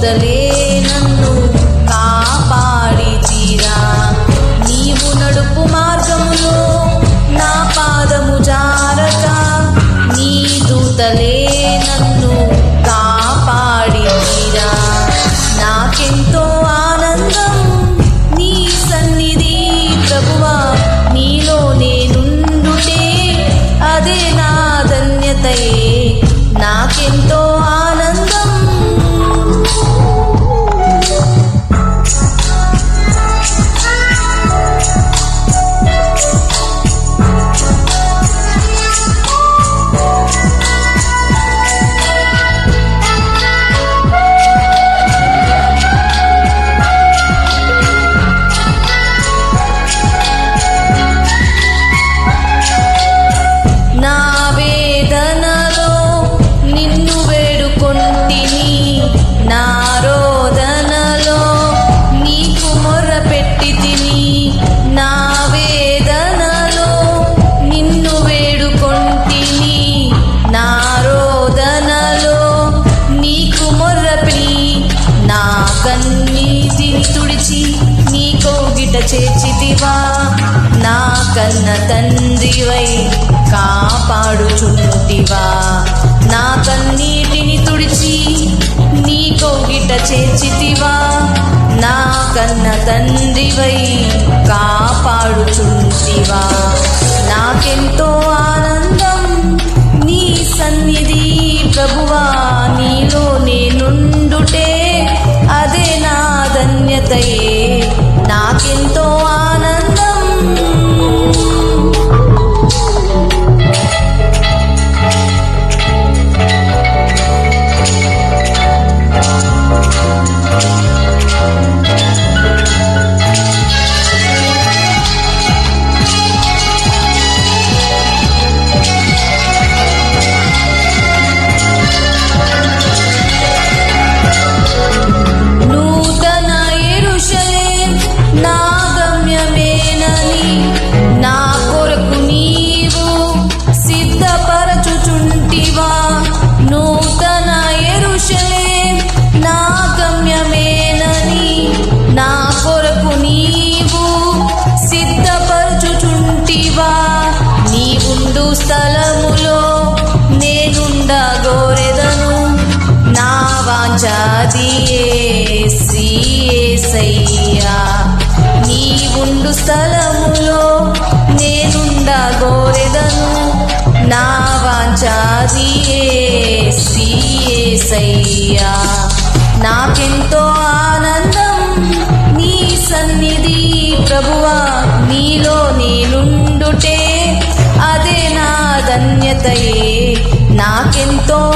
దూతలే నన్ను కాపాడితిరా. నీవు నడుపు మార్గములో నా పాదము జారక నీ దూతలే నన్ను కాపాడితిరా. నాకెంతో ఆనందం నీ సన్నిధి ప్రభువా, నీలో నేనుండుటే అదే నా ధన్యతయే. నాకెంతో ఆనందం కన్నీటిని తుడిచి నీ కౌగిట చేర్చితివా. నా కన్న తండ్రివై కాపాడుచుంటివా. నా కన్నీటిని తుడిచి నీ కౌగిట చేర్చితివా. నా కన్న తండ్రివై కాపాడుచుంటివా. నాకెంతో ఆనందం నీ సన్నిధి ప్రభువా, నీలో నేనుండుటే అదే నా ధన్యతయే. నాకెంతో ఆనందం స్థలములో నేనుండగోరెదను. నా వాంఛాది యేసయ్యా. నీవుండు స్థలములో నేనుండగోరెదను. నా వాంఛాది యేసయ్యా. నాకెంతో ఆనందం నీ సన్నిధి ప్రభువా, నీలో నేనుండుటే అదే నా ధన్యతయే. నాకెంతో